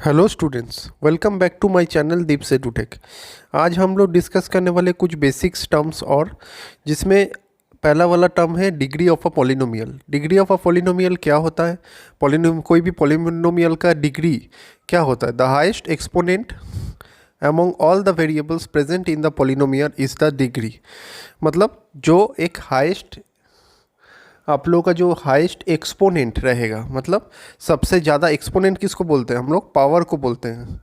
Hello students, welcome back to my channel Deep से tech. आज हम लोग डिस्कस करने वाले कुछ बेसिक्स टर्म्स और जिसमें पहला वाला टर्म है degree of a polynomial. Degree of a polynomial क्या होता है? कोई भी पॉलिनोमियल का डिग्री क्या होता है? The highest exponent among all the variables present in the polynomial is the degree. मतलब जो एक हाईएस्ट, आप लोगों का जो हाईएस्ट एक्सपोनेंट रहेगा, मतलब सबसे ज़्यादा एक्सपोनेंट किसको बोलते हैं? हम लोग पावर को बोलते हैं।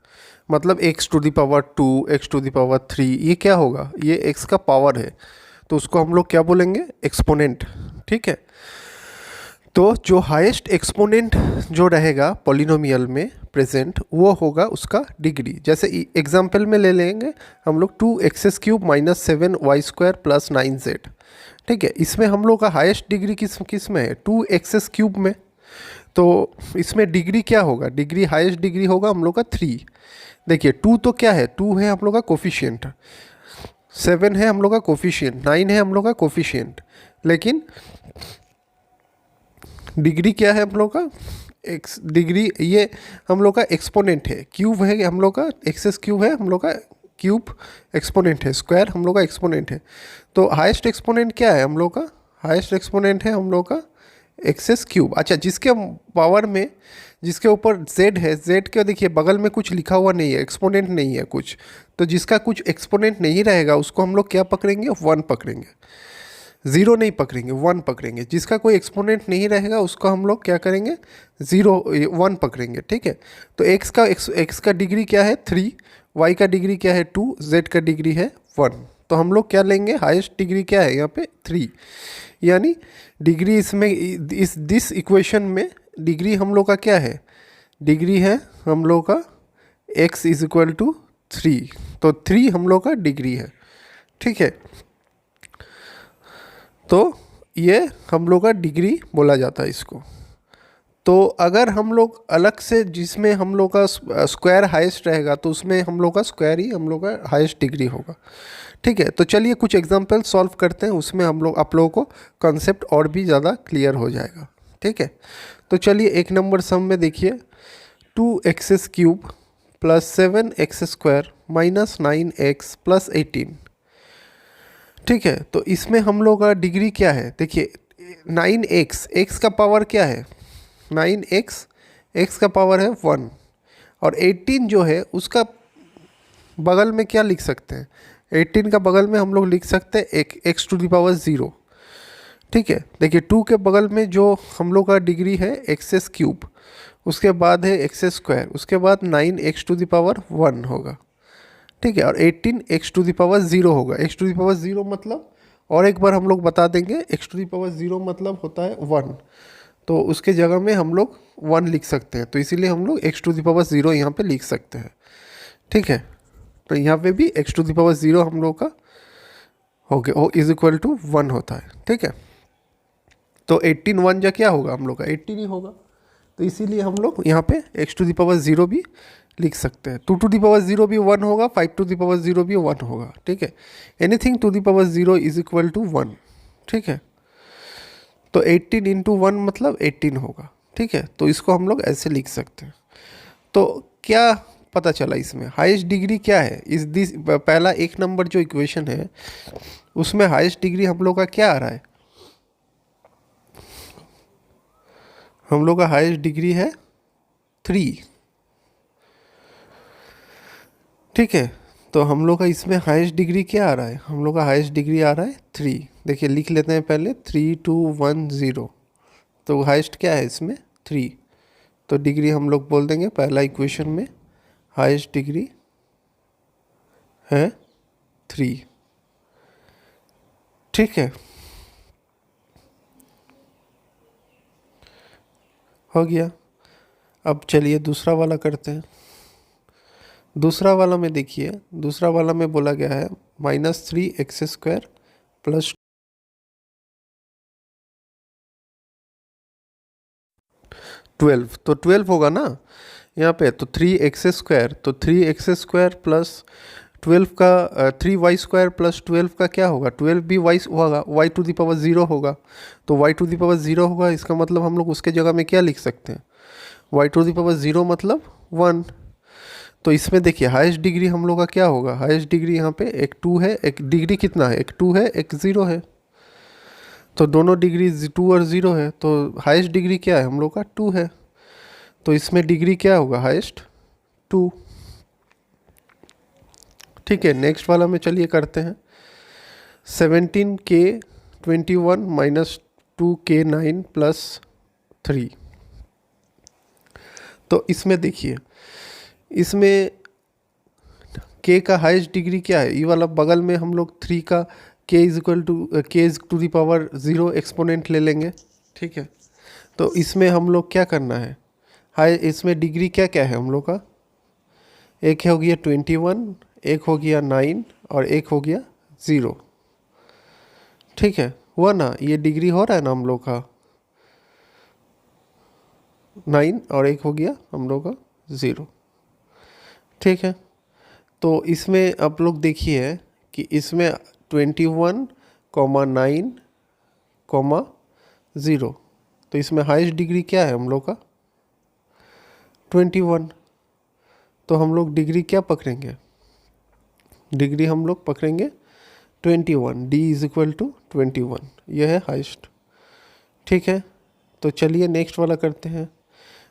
मतलब x to the power 2, x to the power 3, ये क्या होगा? ये एक्स का पावर है, तो उसको हम लोग क्या बोलेंगे? एक्सपोनेंट। ठीक है। तो जो हाईएस्ट एक्सपोनेंट जो रहेगा पॉलिनोमियल में प्रेजेंट, वो होगा उसका डिग्री। जैसे एग्जाम्पल में ले लेंगे हम लोग 2x³ - 7y² + 9z। ठीक है। इसमें हम लोग का हाईएस्ट डिग्री किस में है? 2x³ में। तो इसमें डिग्री क्या होगा? डिग्री हाईएस्ट डिग्री होगा हम लोग का 3। देखिए 2 तो क्या है? 2 है हम लोग का कोफिशिएंट, 7 है हम लोग का कोफिशिएंट, 9 है हम लोग का कोफिशिएंट। लेकिन डिग्री क्या है हम लोग का? एक्स डिग्री, ये हम लोग का एक्सपोनेंट है, क्यूब है हम लोग का, x³ है हम लोग का क्यूब, एक्सपोनेंट है स्क्वायर हम लोग का एक्सपोनेंट है। तो हाईएस्ट एक्सपोनेंट क्या है हम लोग का? हाईएस्ट एक्सपोनेंट है हम लोग का x³ अच्छा, जिसके पावर में, जिसके ऊपर z है, z के देखिए बगल में कुछ लिखा हुआ नहीं है, एक्सपोनेंट नहीं है कुछ, तो जिसका कुछ एक्सपोनेंट नहीं रहेगा उसको हम लोग क्या पकड़ेंगे? 1 पकड़ेंगे। 0 नहीं पकड़ेंगे, 1 पकड़ेंगे। जिसका कोई एक्सपोनेंट नहीं रहेगा उसको हम लोग क्या करेंगे? 1 पकड़ेंगे। ठीक है। तो x का डिग्री क्या है? 3, y का डिग्री क्या है? 2, z का डिग्री है 1। तो हम लोग क्या लेंगे? हाईएस्ट डिग्री क्या है यहाँ पे? 3। यानी डिग्री इसमें, दिस इक्वेशन में डिग्री हम लोग का क्या है? डिग्री है हम लोग का x = 3। तो 3 हम लोग का डिग्री है। ठीक है। तो ये हम लोग का डिग्री बोला जाता है इसको। तो अगर हम लोग अलग से, जिसमें हम लोग का स्क्वायर हाईएस्ट रहेगा, तो उसमें हम लोग का स्क्वायर ही हम लोग का हाईएस्ट डिग्री होगा। ठीक है। तो चलिए कुछ एग्जांपल सॉल्व करते हैं, उसमें हम लोग, आप लोगों को कॉन्सेप्ट और भी ज़्यादा क्लियर हो जाएगा। ठीक है। तो चलिए 1 नंबर सम में देखिए, 2x³ + 7x² - 9x + 18। ठीक है। तो इसमें हम लोग का डिग्री क्या है? देखिए 9x, x का पावर क्या है? 9x, x का पावर है 1। और 18 जो है उसका बगल में क्या लिख सकते हैं? 18 का बगल में हम लोग लिख सकते हैं x⁴। ठीक है। देखिए 2 के बगल में जो हम लोग का डिग्री है x³, उसके बाद है x², उसके बाद 9x⁴ होगा। ठीक है। और 18 x⁴ होगा। x⁴ मतलब, और एक बार हम लोग बता देंगे, x⁴ मतलब होता है 1। तो उसके जगह में हम लोग 1 लिख सकते हैं, तो इसीलिए हम लोग x⁴ यहाँ पे लिख सकते हैं। ठीक है। तो यहाँ पे भी x⁴ हम लोग का हो गया, = 1 होता है। ठीक है। तो 18 1 जा क्या होगा हम लोग का? 18 ही होगा। तो इसीलिए हम लोग यहाँ पे x⁴ भी लिख सकते हैं। 2⁴ भी 1 होगा, 5⁴ भी 1 होगा। ठीक है। एनीथिंग 2⁴ = 1। ठीक है। तो 18 × 1 मतलब 18 होगा। ठीक है। तो इसको हम लोग ऐसे लिख सकते हैं। तो क्या पता चला इसमें? हाईएस्ट डिग्री क्या है? दिस पहला 1 नंबर जो इक्वेशन है उसमें हाईएस्ट डिग्री हम लोग का क्या आ रहा है? हम लोग का हाईएस्ट डिग्री है 3। ठीक है। तो हम लोग का इसमें हाईएस्ट डिग्री क्या आ रहा है? हम लोग का हाईएस्ट डिग्री आ रहा है 3। देखिए लिख लेते हैं पहले, 3 2 1 0। तो हाईएस्ट क्या है इसमें? 3। तो डिग्री हम लोग बोल देंगे पहला इक्वेशन में हाईएस्ट डिग्री है 3। ठीक है। हो गया। अब चलिए दूसरा वाला करते हैं। दूसरा वाला में देखिए, दूसरा वाला में बोला गया है -3x² + 12। तो 12 होगा ना यहाँ पे? तो 3x², तो 3x² + 12 का 3y² + 12 का क्या होगा? 12 भी y होगा, y⁴ होगा। तो y⁴ होगा, इसका मतलब हम लोग उसके जगह में क्या लिख सकते हैं? y⁴ मतलब 1। तो इसमें देखिए हाईएस्ट डिग्री हम लोग का क्या होगा, हाईएस्ट डिग्री यहाँ पे एक 2 है, एक डिग्री कितना है, एक 2 है एक 0 है, तो दोनों डिग्री 2 और 0 है, तो हाईएस्ट डिग्री क्या है हम लोग का 2 है, तो इसमें डिग्री क्या होगा हाईएस्ट 2। ठीक है, नेक्स्ट वाला में चलिए करते हैं। 17K21 minus 2K9 plus 3। तो इसमें देखिए, इसमें k का हाईएस्ट डिग्री क्या है, ये वाला बगल में हम लोग 3 का k is equal to k is to the power 0 exponent ले लेंगे। ठीक है, तो इसमें हम लोग क्या करना है, हाई इसमें डिग्री क्या क्या है हम लोग का, एक हो गया 21, एक हो गया 9 और एक हो गया 0। ठीक है, हुआ ना, ये डिग्री हो रहा है ना हम लोग का 9 और एक हो गया हम लोग का 0। ठीक है, तो इसमें आप लोग देखिए कि इसमें 21, 9, 0, तो इसमें हाईएस्ट डिग्री क्या है हम लोग का 21। तो हम लोग डिग्री क्या पकड़ेंगे, डिग्री हम लोग पकड़ेंगे 21, डी इज इक्वल टू 21, यह है हाईएस्ट। ठीक है, तो चलिए नेक्स्ट वाला करते हैं।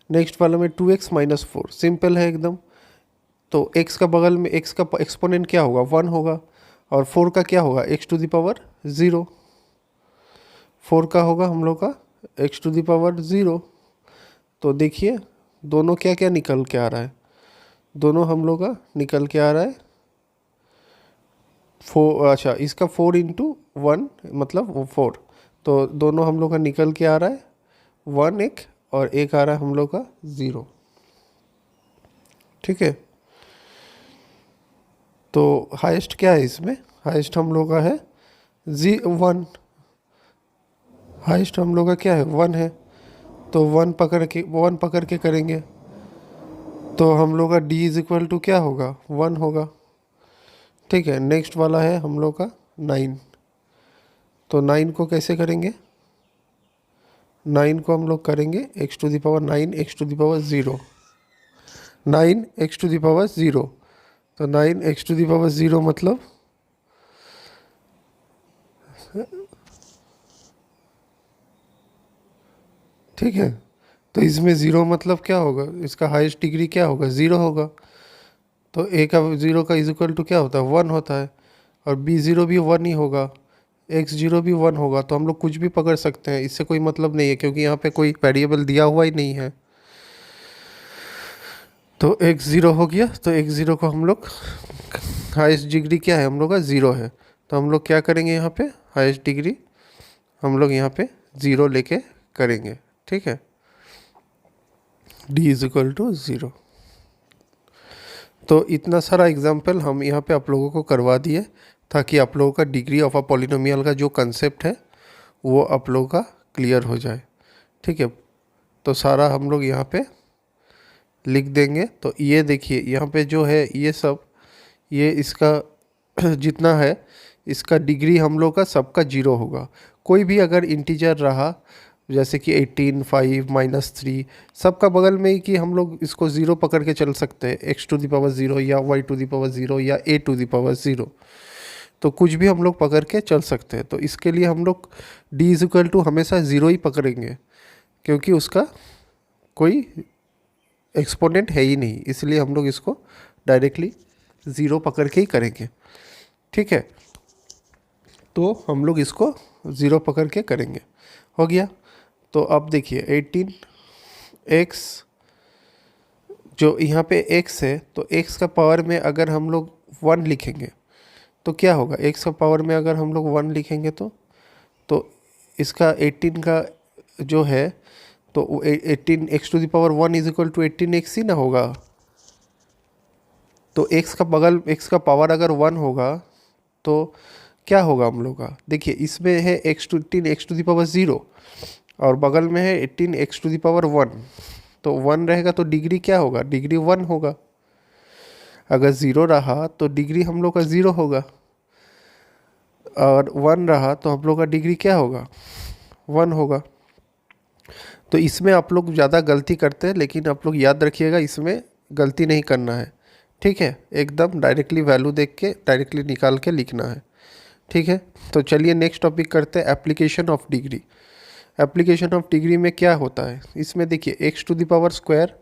नेक्स्ट वाला में 2x माइनस 4, सिंपल है एकदम। तो x का बगल में x का एक्सपोनेंट क्या होगा 1 होगा, और 4 का क्या होगा x टू द पावर 0, 4 का होगा हम लोग का x टू द पावर 0। तो देखिए दोनों क्या क्या निकल के आ रहा है, दोनों हम लोग का निकल के आ रहा है 4, अच्छा इसका 4 इंटू 1 मतलब 4, तो दोनों हम लोग का निकल के आ रहा है 1 एक, और एक आ रहा है हम लोग का 0। ठीक है, तो हाईएस्ट क्या है इसमें, हाईएस्ट हम लोग का है 1, हाईएस्ट हम लोग का क्या है 1 है, तो 1 पकड़ के करेंगे, तो हम लोग का d इज इक्वल टू क्या होगा 1 होगा। ठीक है, नेक्स्ट वाला है हम लोग का 9, तो 9 को कैसे करेंगे, 9 को हम लोग करेंगे x to the power 9 x to the power 0, 9 x to the power 0, तो 9 x टू द पावर 0 मतलब ठीक है, तो इसमें 0 मतलब क्या होगा, इसका हाईएस्ट डिग्री क्या होगा 0 होगा, तो a का 0 का इज इक्वल टू क्या होता है 1 होता है, और b0 भी 1 ही होगा, x0 भी 1 होगा, तो हम लोग कुछ भी पकड़ सकते हैं, इससे कोई मतलब नहीं है क्योंकि यहाँ पे कोई वेरिएबल दिया हुआ ही नहीं है। तो x0 हो गया, तो x0 को हम लोग हाईएस्ट डिग्री क्या है हम लोग का 0 है, तो हम लोग क्या करेंगे यहाँ पे हाईएस्ट डिग्री हम लोग यहाँ पे 0 लेके करेंगे। ठीक है, d इज इक्वल टू 0। तो इतना सारा एग्जाम्पल हम यहाँ पे आप लोगों को करवा दिए ताकि आप लोगों का डिग्री ऑफ अ पॉलिनोमियल का जो कंसेप्ट है वो आप लोगों का क्लियर हो जाए। ठीक है, तो सारा हम लोग यहाँ पे लिख देंगे। तो ये देखिए यहाँ पे जो है ये सब, ये इसका जितना है इसका डिग्री हम लोग का सबका 0 होगा। कोई भी अगर इंटीजर रहा जैसे कि 18, 5, -3, सबका बगल में ही कि हम लोग इसको 0 पकड़ के चल सकते हैं, x टू द पावर 0 या y टू द पावर 0 या a टू द पावर 0, तो कुछ भी हम लोग पकड़ के चल सकते हैं। तो इसके लिए हम लोग d इज इक्वल टू हमेशा 0 ही पकड़ेंगे क्योंकि उसका कोई एक्सपोनेंट है ही नहीं, इसलिए हम लोग इसको डायरेक्टली 0 पकड़ के ही करेंगे। ठीक है, तो हम लोग इसको 0 पकड़ के करेंगे, हो गया। तो अब देखिए 18x जो यहाँ पे x है, तो x का पावर में अगर हम लोग 1 लिखेंगे तो क्या होगा, x का पावर में अगर हम लोग 1 लिखेंगे तो इसका 18 का जो है तो 18x to the power 1 is equal to 18x ही ना होगा। तो x का बगल x का पावर अगर 1 होगा तो क्या होगा हम लोग का, देखिए इसमें है x to 18x to the power 0 और बगल में है 18x टू द पावर 1, तो 1 रहेगा तो डिग्री क्या होगा, डिग्री 1 होगा। अगर 0 रहा तो डिग्री हम लोग का 0 होगा, और 1 रहा तो हम लोग का डिग्री क्या होगा 1 होगा। तो इसमें आप लोग ज़्यादा गलती करते हैं, लेकिन आप लोग याद रखिएगा इसमें गलती नहीं करना है, ठीक है, एकदम डायरेक्टली वैल्यू देख के डायरेक्टली निकाल के लिखना है। ठीक है, तो चलिए नेक्स्ट टॉपिक करते हैं, application of degree. Application of degree में क्या होता है, इसमें देखिए x to the power square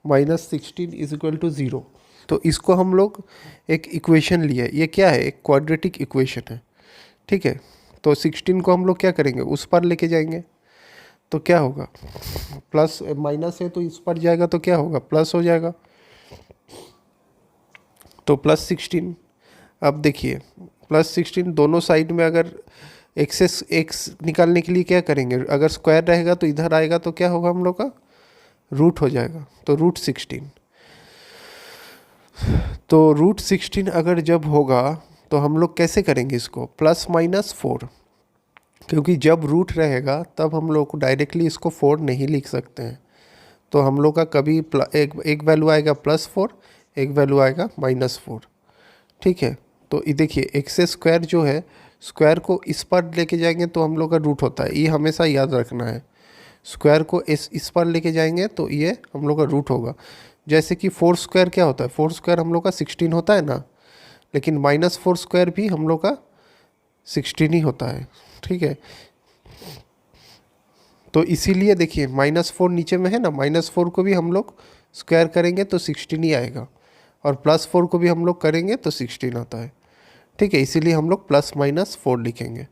minus 16 is equal to 0। तो इसको हम लोग एक इक्वेशन लिए, ये क्या है, एक क्वाड्रेटिक इक्वेशन है। ठीक है, तो 16 को हम लोग क्या करेंगे, उस पर लेके जाएंगे तो क्या होगा, प्लस माइनस है तो इस पर जाएगा तो क्या होगा, प्लस हो जाएगा, तो प्लस 16। अब देखिए प्लस 16 दोनों साइड में अगर एक्सेस एक्स निकालने के लिए क्या करेंगे, अगर स्क्वायर रहेगा तो इधर आएगा तो क्या होगा हम लोग का, रूट हो जाएगा, तो रूट 16। तो रूट 16 अगर जब होगा तो हम लोग कैसे करेंगे इसको, +-4, क्योंकि जब रूट रहेगा तब हम लोग को डायरेक्टली इसको 4 नहीं लिख सकते हैं। तो हम लोग का कभी एक वैल्यू आएगा +4, एक वैल्यू आएगा -4। ठीक है, तो ये देखिए एक्स स्क्वायर जो है, स्क्वायर को इस पर लेके जाएंगे तो हम लोग का रूट होता है, ये हमेशा याद रखना है। स्क्वायर को इस पर लेके जाएंगे तो ये हम लोग का रूट होगा। जैसे कि 4 स्क्वायर क्या होता है, 4 स्क्वायर हम लोग का 16 होता है ना, लेकिन -4 स्क्वायर भी हम लोग का 16 ही होता है। ठीक है, तो इसीलिए देखिए -4 नीचे में है ना, -4 को भी हम लोग स्क्वायर करेंगे तो 16 ही आएगा, और +4 को भी हम लोग करेंगे तो 16 आता है। ठीक है, इसीलिए हम लोग +-4 लिखेंगे।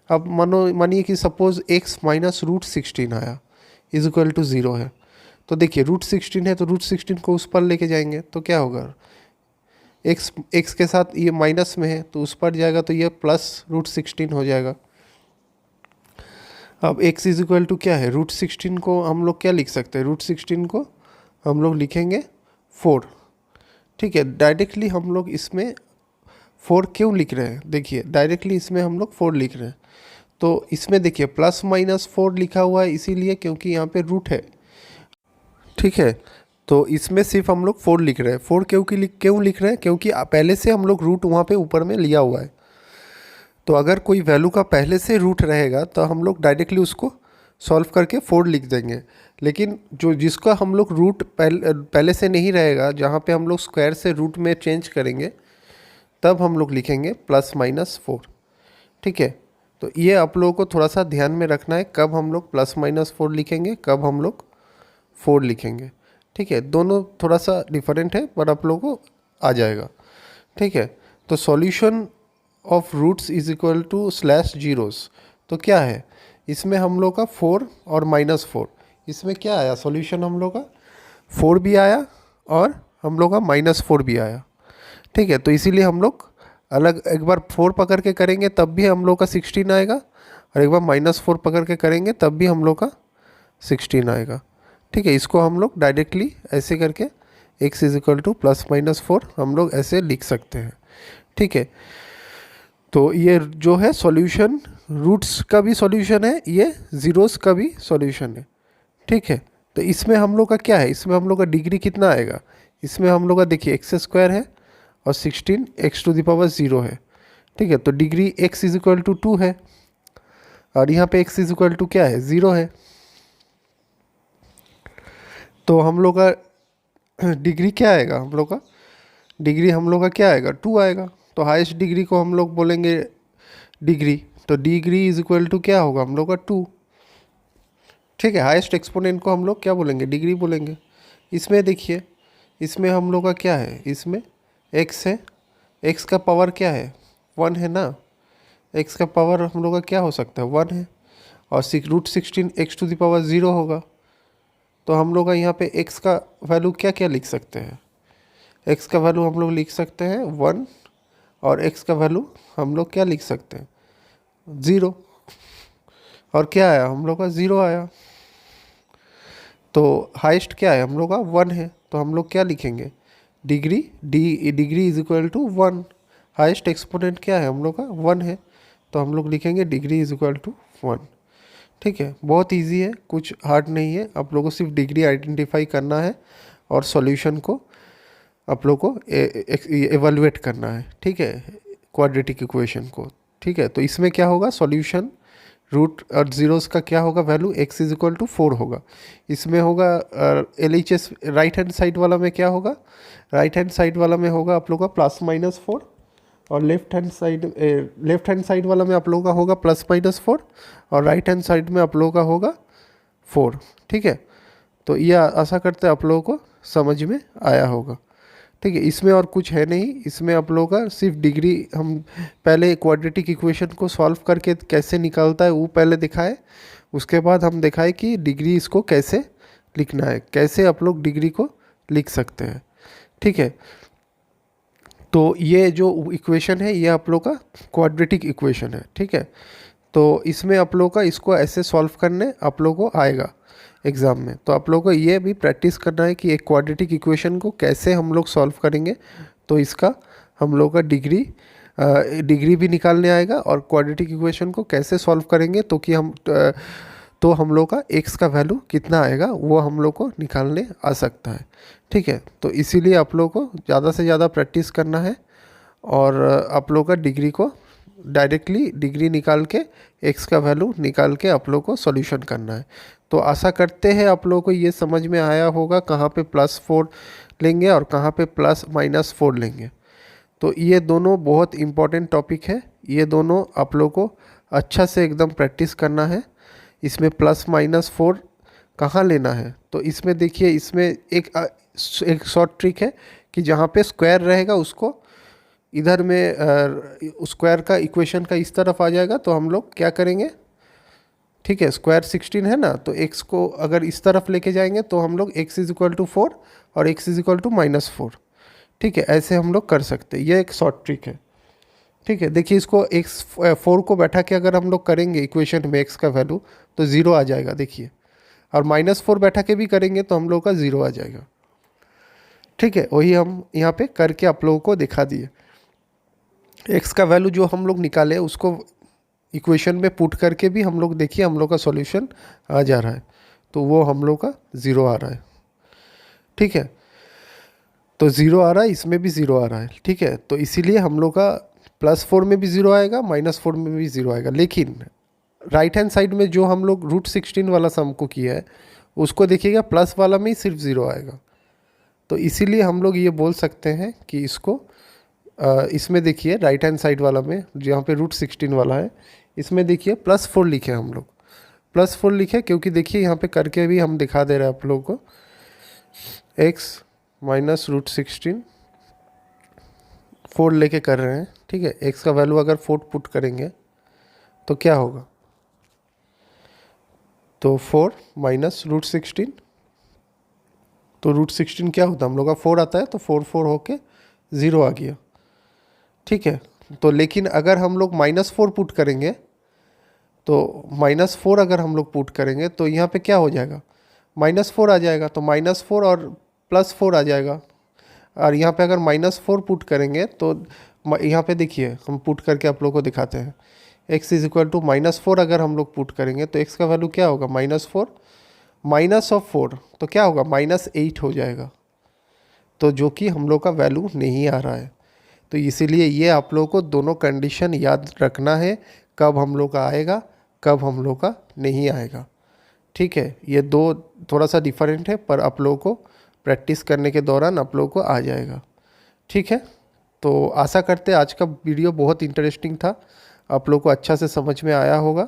अब मानिए कि सपोज x माइनस रूट 16 आया इज इक्वल टू 0 है, तो देखिए रूट 16 है तो रूट 16 को उस पर लेके जाएंगे तो क्या होगा, x के साथ ये माइनस में है तो उस पर जाएगा तो ये +√16 हो जाएगा। अब x इज इक्वल टू क्या है, रूट 16 को हम लोग क्या लिख सकते हैं, रूट 16 को हम लोग लिखेंगे 4। ठीक है, डायरेक्टली हम लोग इसमें 4 क्यों लिख रहे हैं, देखिए डायरेक्टली इसमें हम लोग 4 लिख रहे हैं, तो इसमें देखिए +-4 लिखा हुआ है इसीलिए क्योंकि यहाँ पे रूट है। ठीक है, तो इसमें सिर्फ हम लोग 4 लिख रहे हैं। 4 क्यों लिख रहे हैं, क्योंकि पहले से हम लोग रूट वहाँ पे ऊपर में लिया हुआ है। तो अगर कोई वैल्यू का पहले से रूट रहेगा तो हम लोग डायरेक्टली उसको सॉल्व करके 4 लिख देंगे, लेकिन जो जिसका हम लोग रूट पहले से नहीं रहेगा, जहाँ पे हम लोग स्क्वायर से रूट में चेंज करेंगे तब हम लोग लिखेंगे +-4। ठीक है, तो ये आप लोगों को थोड़ा सा ध्यान में रखना है, कब हम लोग +-4 लिखेंगे, कब हम लोग 4 लिखेंगे। ठीक है, दोनों थोड़ा सा डिफरेंट है पर आप लोगों को आ जाएगा। ठीक है, तो solution of roots is equal to /0s, तो क्या है इसमें हम लोग का 4 और -4, इसमें क्या आया सॉल्यूशन, हम लोग का 4 भी आया और हम लोग का -4 भी आया। ठीक है, तो इसीलिए हम लोग अलग एक बार 4 पकड़ के करेंगे तब भी हम लोग का 16 आएगा, और एक बार -4 पकड़ के करेंगे तब भी हम लोग का 16 आएगा। ठीक है, इसको हम लोग डायरेक्टली ऐसे करके x इज इक्वल टू +-4 हम लोग ऐसे लिख सकते हैं। ठीक है, तो ये जो है सॉल्यूशन, रूट्स का भी सॉल्यूशन है, ये ज़ीरोस का भी सॉल्यूशन है। ठीक है, तो इसमें हम लोग का क्या है, इसमें हम लोग का डिग्री कितना आएगा, इसमें हम लोग का देखिए x² है और 16 x⁻0 है। ठीक है, तो degree x is equal to 2 है, और यहाँ पे x इज इक्वल टू क्या है, 0 है। तो हम लोग का डिग्री क्या आएगा, हम लोग का डिग्री हम लोग का क्या आएगा, 2 आएगा। तो हाईएस्ट डिग्री को हम लोग बोलेंगे डिग्री, तो डिग्री इज इक्वल टू क्या होगा हम लोग का 2। ठीक है, हाईएस्ट एक्सपोनेंट को हम लोग क्या बोलेंगे, डिग्री बोलेंगे। इसमें देखिए, इसमें हम लोग का क्या है, इसमें x है, x का पावर क्या है, 1 है ना, x का पावर हम लोग का क्या हो सकता है, 1 है, और √16 x⁻0 होगा। तो हम लोग का यहाँ पे x का वैल्यू क्या क्या लिख सकते हैं, x का वैल्यू हम लोग लिख सकते हैं 1, और x का वैल्यू हम लोग क्या लिख सकते हैं, 0, और क्या आया हम लोग का 0 आया। तो हाईएस्ट क्या है हम लोग का 1 है, तो हम लोग क्या लिखेंगे, degree degree is equal to 1, highest exponent क्या है हम लोग का 1 है, तो हम लोग लिखेंगे डिग्री इज इक्वल टू 1। ठीक है, बहुत इजी है, कुछ हार्ड नहीं है, आप लोगों को सिर्फ डिग्री आइडेंटिफाई करना है और सॉल्यूशन को आप लोग को एवेलुएट करना है। ठीक है, क्वाड्रेटिक इक्वेशन को। ठीक है, तो इसमें क्या होगा, सॉल्यूशन रूट और जीरोस का क्या होगा value, x is equal to 4 होगा। इसमें होगा LHS राइट हैंड साइड वाला में क्या होगा, राइट हैंड साइड वाला में होगा आप लोगों का प्लस माइनस 4, और लेफ्ट हैंड साइड वाला में आप लोगों का होगा प्लस माइनस 4, और राइट हैंड साइड में आप लोगों का होगा 4। ठीक है, तो ये आशा करते हैं आप लोगों को समझ में आया होगा। ठीक है, इसमें और कुछ है नहीं, इसमें आप लोगों का सिर्फ डिग्री, हम पहले क्वाड्रेटिक इक्वेशन को सॉल्व करके कैसे निकालता है वो पहले दिखाए, उसके बाद हम दिखाए कि डिग्री इसको कैसे लिखना है, कैसे आप लोग डिग्री को लिख सकते हैं। ठीक है, तो ये जो इक्वेशन है ये आप लोग का क्वाड्रेटिक इक्वेशन है। ठीक है, तो इसमें आप लोग का इसको ऐसे सॉल्व करने आप लोगों को आएगा एग्ज़ाम में, तो आप लोगों को ये भी प्रैक्टिस करना है कि एक क्वाड्रेटिक इक्वेशन को कैसे हम लोग सॉल्व करेंगे, तो इसका हम लोग का डिग्री भी निकालने आएगा, और क्वाड्रेटिक इक्वेशन को कैसे सॉल्व करेंगे तो हम लोग का x का वैल्यू कितना आएगा वो हम लोग को निकालने आ सकता है। ठीक है, तो इसीलिए आप लोग को ज़्यादा से ज़्यादा प्रैक्टिस करना है, और आप लोग का डिग्री को डायरेक्टली डिग्री निकाल के x का वैल्यू निकाल के आप लोग को सॉल्यूशन करना है। तो आशा करते हैं आप लोगों को ये समझ में आया होगा कहाँ पे +4 लेंगे और कहाँ पे +-4 लेंगे। तो ये दोनों बहुत इम्पॉर्टेंट टॉपिक है, ये दोनों आप लोग को अच्छा से एकदम प्रैक्टिस करना है। इसमें +-4 कहाँ लेना है, तो इसमें देखिए, इसमें एक शॉर्ट ट्रिक है कि जहाँ पे स्क्वायर रहेगा उसको इधर में स्क्वायर का इक्वेशन का इस तरफ आ जाएगा, तो हम लोग क्या करेंगे, ठीक है, स्क्वायर 16 है ना, तो x को अगर इस तरफ लेके जाएंगे तो हम लोग x इज इक्वल टू 4 और x इज इक्वल टू -4। ठीक है, ऐसे हम लोग कर सकते हैं, ये एक शॉर्ट ट्रिक है। ठीक है, देखिए इसको x4 को बैठा के अगर हम लोग करेंगे इक्वेशन में x का वैल्यू तो 0 आ जाएगा देखिए, और -4 बैठा के भी करेंगे तो हम लोग का 0 आ जाएगा। ठीक है, वही हम यहाँ पे करके आप लोगों को दिखा दिए। x का वैल्यू जो हम लोग निकाले उसको इक्वेशन में पुट करके भी हम लोग देखिए हम लोग का सॉल्यूशन आ जा रहा है, तो वो हम लोग का 0 आ रहा है। ठीक है, तो 0 आ रहा है, इसमें भी 0 आ रहा है। ठीक है, तो इसीलिए हम लोग का +4 में भी 0 आएगा, -4 में भी 0 आएगा, लेकिन राइट हैंड साइड में जो हम लोग √16 वाला सम को किया है उसको देखिएगा प्लस वाला में ही सिर्फ 0 आएगा। तो इसीलिए हम लोग ये बोल सकते हैं कि इसको इसमें देखिए राइट हैंड साइड वाला में जहाँ पे √16 वाला है, इसमें देखिए +4 लिखे हम लोग, +4 लिखे क्योंकि देखिए यहाँ पे करके भी हम दिखा दे रहे हैं आप लोगों को, x माइनस √16 4 लेके कर रहे हैं। ठीक है, x का वैल्यू अगर 4 पुट करेंगे तो क्या होगा, तो 4 माइनस √16, तो √16 क्या होता है हम लोग का 4 आता है, तो 4 होके 0 आ गया। ठीक है, तो लेकिन अगर हम लोग -4 पुट करेंगे, तो -4 अगर हम लोग पुट करेंगे तो यहाँ पे क्या हो जाएगा, -4 आ जाएगा, तो -4 और +4 आ जाएगा। और यहाँ पे अगर -4 पुट करेंगे तो यहाँ पे देखिए हम पुट करके आप लोग को दिखाते हैं, x इज इक्वल टू -4 अगर हम लोग पुट करेंगे तो x का वैल्यू क्या होगा, -4 -4, तो क्या होगा -8 हो जाएगा, तो जो कि हम लोग का वैल्यू नहीं आ रहा है। तो इसीलिए ये आप लोगों को दोनों कंडीशन याद रखना है, कब हम लोग का आएगा कब हम लोग का नहीं आएगा। ठीक है, ये दो थोड़ा सा डिफरेंट है, पर आप लोगों को प्रैक्टिस करने के दौरान आप लोगों को आ जाएगा। ठीक है, तो आशा करते हैं आज का वीडियो बहुत इंटरेस्टिंग था, आप लोगों को अच्छा से समझ में आया होगा।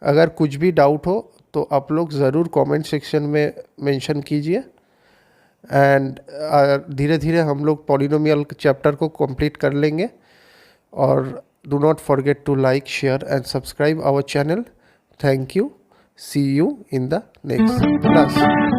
अगर कुछ भी डाउट हो तो आप लोग ज़रूर कमेंट सेक्शन में मेंशन कीजिए, एंड धीरे धीरे हम लोग पॉलिनोमियल चैप्टर को कंप्लीट कर लेंगे। और do not forget to like, share and subscribe our channel. Thank you, see you in the next class.